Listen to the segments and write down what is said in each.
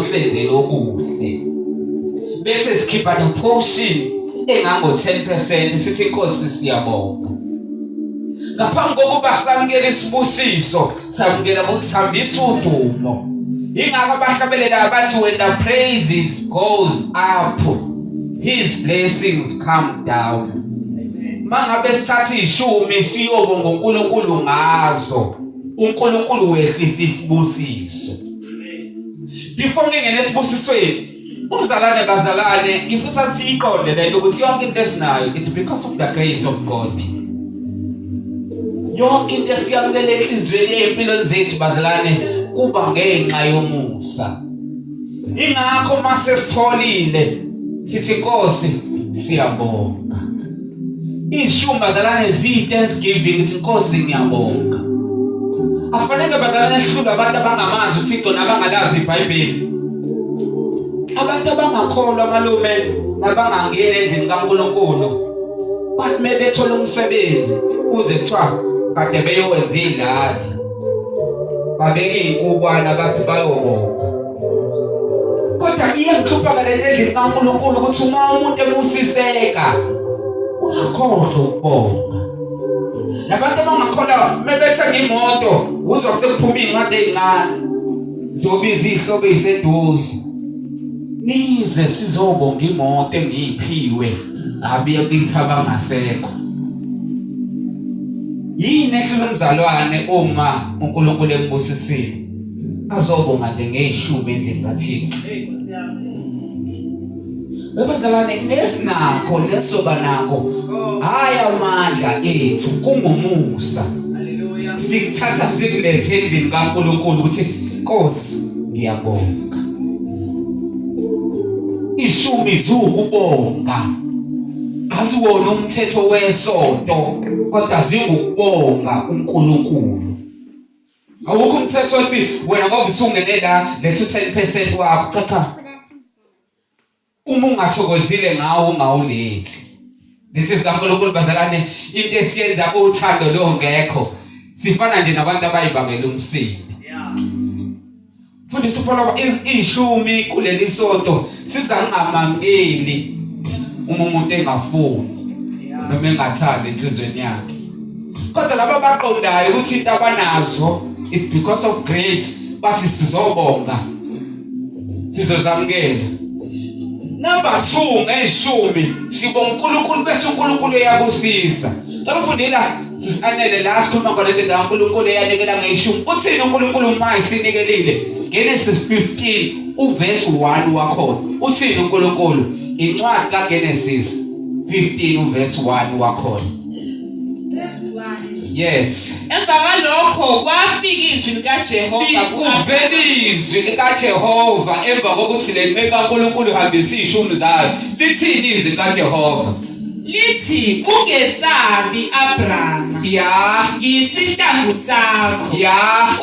usenze okuhle bese sikhipha the portion engango 10% sithi Nkosi siyabonga. Ngaphambi kokuba samukele isibusiso samukela ngokuthambisa udumo. Ingakho abahlabelela bathi when the praises goes up his blessings come down. Mangabe sithatha ishumi siyobonga uNkulunkulu ngazo uNkulunkulu wehlisa isibusiso. Before ngingene esibusisweni umzalwane bazalwane ngifisa siyiqonde lento ukuthi yonke into esinayo it's because of the grace of God. Yonke into esiyamukele enhlizweni empilweni zethu bazalwane kuba ngenxa yomusa. Ingakho mase sitholile sithi Nkosi siyabonga. Ishumi bazalwane zi-thanksgiving ukuthi Nkosi ngiyabonga. Afanele bazalwane sihlule abantu abangamazi uThixo nabangalazi iBhayibheli. Abantu abangakholwa malume nabangangena endlini kaNkulunkulu bathi mebethola umsebenzi uze kuthiwa kade beyowenza ilatha babeke inkukwana bathi bayobonga. Kodwa iyangihlupha le endlini kaNkulunkulu ukuthi uma umuntu emusiseka uyakhohlwa ukubonga. Labantu abangakholwa mebethenga imoto uzwa sekuphuma incwadi ezincane zobiza ihlobo eziseduze. Nize sizobonga imoto engiphiwe abiye kwithaba ngasekho. Yini ehlula umzalwane uma uNkulunkulu embusisile azobonga ngeshumi endlini kaThixo. Bazalwane nesinakho lesoba nako hayi amandla ethu kungumusa. Haleluya. Sikuthatha sikulethe endlini kaNkulunkulu ukuthi Nkosi ngiyabonga. Ishumi zukubonga. Aziwona umthetho wesonto kodwa zingukubonga uNkulunkulu. Awukho umthetho othi wena ngoba usungene la lethu 10% wakho cha. Uma ungathokozile ngawo ungawulethi. Lithi sikaNkulunkulu bazalane into esiyenza uthando longekho. Sifana nje nabantu abayibangela umsindi. Futhi siphola ishumi kuleli sonto sizangamameli uma umuntu engafuni noma engathandi enhlizweni yakhe. Kodwa laba baqondayo ukuthi into abanazo it's because of grace bathi sizobonga sizozamukela. Number 2 ngeshumi sibonga uNkulunkulu bese uNkulunkulu uyabusisa. Cela ufundela sisanele la sikhuluma ngale nto kaNkulunkulu eyanikela ngeshumi. Uthini uNkulunkulu uma isinikelile? Genesis 15 uverse 1 wakhona. Uthini uNkulunkulu? Incwadi kaGenesis 15 uverse 1 wakhona. Yes. Emva kwalokho kwafika izwi likaJehova kuvelizwi likaJehova emva kokuthi lence kaNkulunkulu hambisa ishumi zayo. Lithini izwi likaJehova? Lithi ungesabi Abraham. Ngiyisihlangu sakho.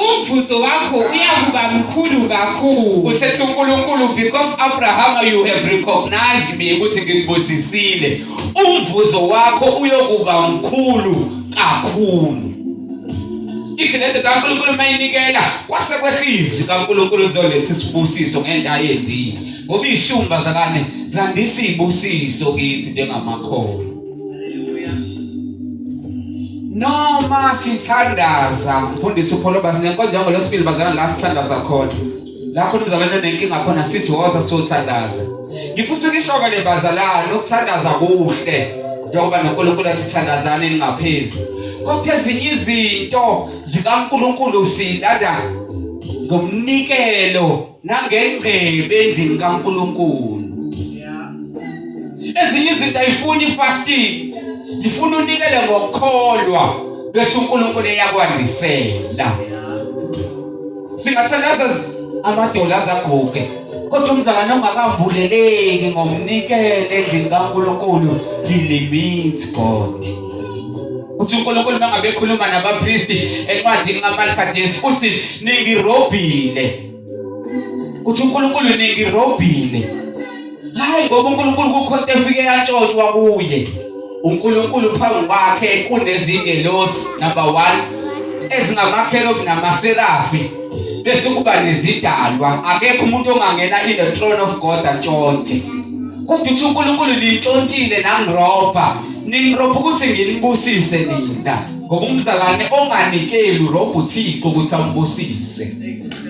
Umvuzo wakho uyakuba mkhulu kakhulu. Usethi uNkulunkulu because Abraham you have recognized me ukuthi ngikubusisile. Umvuzo wakho uyokuba mkhulu kakhulu. Ithi lento kaNkulunkulu mayinikela kwase kwehlizwi kaNkulunkulu uzoletha isibusiso ngento ayenzile. Ngoba ishumi bazalwane zandisa izibusiso kithi njengamakholwa. Haleluya. Noma sithandaza mfundisi uPaulo basinenkonzo ngolosibili bazalwane la sithandaza khona. La khona umzalwane nenkinga khona sithi woza sothandaza. Ngifuna ukishoka le bazalwane ukuthandaza kuhle njengoba noNkulunkulu asithandazana ningaphezulu. Kodwa ezinye izinto zikaNkulunkulu silanda ngomnikelo nangengcebe endlini kaNkulunkulu. Ezinye izinto ayifuni fasting, zifuna unikele ngokukholwa bese uNkulunkulu eyakwandisela. Singathandaza amadollars aguge kodwa umzalwane ongakambuleleki ngomnikelo endlini kaNkulunkulu limit God. Uthi uNkulunkulu mangabe ekhuluma nabapristi encwadini kaMalkadesi uthi ningirobhile. Uthi uNkulunkulu ningirobhile. Hayi ngoba uNkulunkulu kukhonto efike yantshotshwa kuye. uNkulunkulu phambi kwakhe kunezingelosi number 1 ezingamakerubi namaserafi bese kuba nezidalwa akekho umuntu ongangena in the throne of God antshontshe kodwa uthi uNkulunkulu lintshontshile nangirobha ningirobha ukuthi nginibusise nina ngoba umzalwane onganikeli urobha uThixo ukuthi ambusise